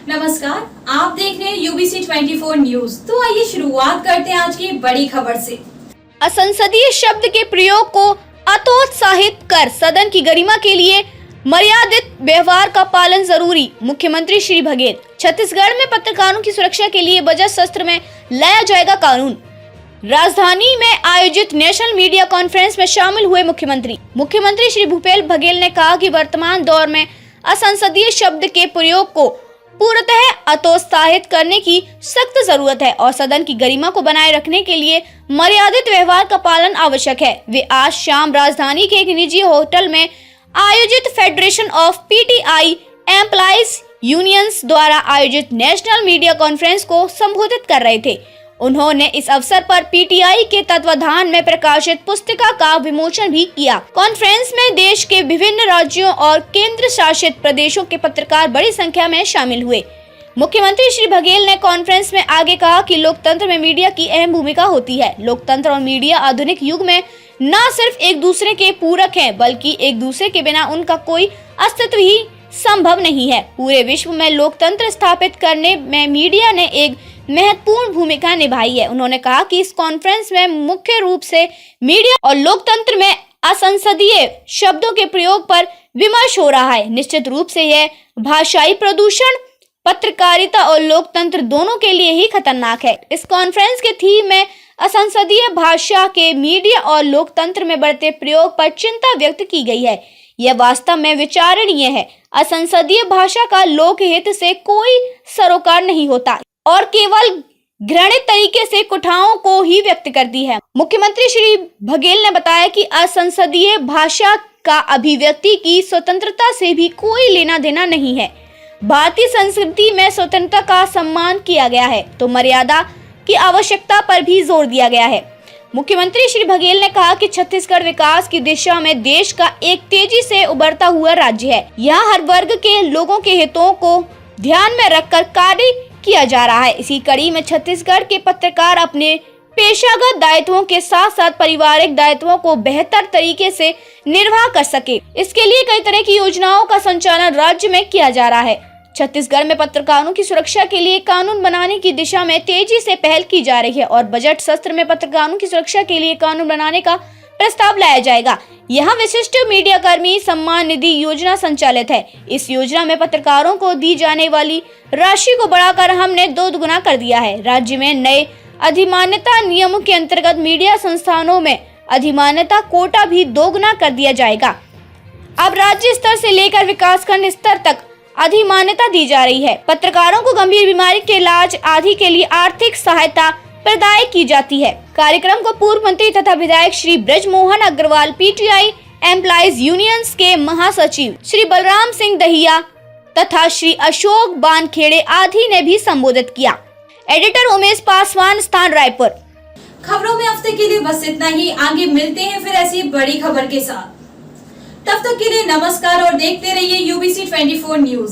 नमस्कार, आप देख रहे हैं यूबीसी 24 न्यूज। तो आइए शुरुआत करते हैं आज की बड़ी खबर से। असंसदीय शब्द के प्रयोग को हतोत्साहित कर सदन की गरिमा के लिए मर्यादित व्यवहार का पालन जरूरी, मुख्यमंत्री श्री बघेल। छत्तीसगढ़ में पत्रकारों की सुरक्षा के लिए बजट सत्र में लाया जाएगा कानून। राजधानी में आयोजित नेशनल मीडिया कॉन्फ्रेंस में शामिल हुए मुख्यमंत्री श्री भूपेश बघेल ने कहा कि वर्तमान दौर में असंसदीय शब्द के प्रयोग को पूर्णतः हतोत्साहित करने की सख्त जरूरत है और सदन की गरिमा को बनाए रखने के लिए मर्यादित व्यवहार का पालन आवश्यक है। वे आज शाम राजधानी के एक निजी होटल में आयोजित federation of PTI employees unions द्वारा आयोजित नेशनल मीडिया कॉन्फ्रेंस को संबोधित कर रहे थे। उन्होंने इस अवसर पर पीटीआई के तत्वाधान में प्रकाशित पुस्तिका का विमोचन भी किया। कॉन्फ्रेंस में देश के विभिन्न राज्यों और केंद्र शासित प्रदेशों के पत्रकार बड़ी संख्या में शामिल हुए। मुख्यमंत्री श्री बघेल ने कॉन्फ्रेंस में आगे कहा कि लोकतंत्र में मीडिया की अहम भूमिका होती है। लोकतंत्र और मीडिया आधुनिक युग में न सिर्फ एक दूसरे के पूरक हैं, बल्कि एक दूसरे के बिना उनका कोई अस्तित्व ही संभव नहीं है। पूरे विश्व में लोकतंत्र स्थापित करने में मीडिया ने एक महत्वपूर्ण भूमिका निभाई है। उन्होंने कहा कि इस कॉन्फ्रेंस में मुख्य रूप से मीडिया और लोकतंत्र में असंसदीय शब्दों के प्रयोग पर विमर्श हो रहा है। निश्चित रूप से यह भाषाई प्रदूषण पत्रकारिता और लोकतंत्र दोनों के लिए ही खतरनाक है। इस कॉन्फ्रेंस के थीम में असंसदीय भाषा के मीडिया और लोकतंत्र में बढ़ते प्रयोग पर चिंता व्यक्त की गई है। यह वास्तव में विचारणीय है। असंसदीय भाषा का लोकहित से कोई सरोकार नहीं होता और केवल घृणित तरीके से कुठाओं को ही व्यक्त करती है। मुख्यमंत्री श्री बघेल ने बताया कि असंसदीय भाषा का अभिव्यक्ति की स्वतंत्रता से भी कोई लेना देना नहीं है। भारतीय संस्कृति में स्वतंत्रता का सम्मान किया गया है, तो मर्यादा की आवश्यकता पर भी जोर दिया गया है। मुख्यमंत्री श्री बघेल ने कहा कि छत्तीसगढ़ विकास की दिशा में देश का एक तेजी से उभरता हुआ राज्य है। यहाँ हर वर्ग के लोगों के हितों को ध्यान में रखकर कार्य किया जा रहा है। इसी कड़ी में छत्तीसगढ़ के पत्रकार अपने पेशागत दायित्वों के साथ साथ पारिवारिक दायित्वों को बेहतर तरीके से निर्वाह कर सके, इसके लिए कई तरह की योजनाओं का संचालन राज्य में किया जा रहा है। छत्तीसगढ़ में पत्रकारों की सुरक्षा के लिए कानून बनाने की दिशा में तेजी से पहल की जा रही है और बजट सत्र में पत्रकारों की सुरक्षा के लिए कानून बनाने का प्रस्ताव लाया जाएगा। यहाँ विशिष्ट मीडिया कर्मी सम्मान निधि योजना संचालित है। इस योजना में पत्रकारों को दी जाने वाली राशि को बढ़ाकर हमने 2 गुना कर दिया है। राज्य में नए अधिमान्यता नियमों के अंतर्गत मीडिया संस्थानों में अधिमान्यता कोटा भी 2 गुना कर दिया जाएगा। अब राज्य स्तर से लेकर विकासखंड स्तर तक अधिमान्यता दी जा रही है। पत्रकारों को गंभीर बीमारी के इलाज आदि के लिए आर्थिक सहायता प्रदान की जाती है। कार्यक्रम को पूर्व मंत्री तथा विधायक Shri Brijmohan Agrawal, PTI employees unions के महासचिव श्री बलराम सिंह दहिया तथा श्री अशोक बानखेड़े आदि ने भी संबोधित किया। एडिटर उमेश पासवान, स्थान रायपुर। खबरों में हफ्ते के लिए बस इतना ही। आगे मिलते हैं फिर ऐसी बड़ी खबर के साथ। तब तक के लिए नमस्कार और देखते रहिए यूबीसी 24 न्यूज।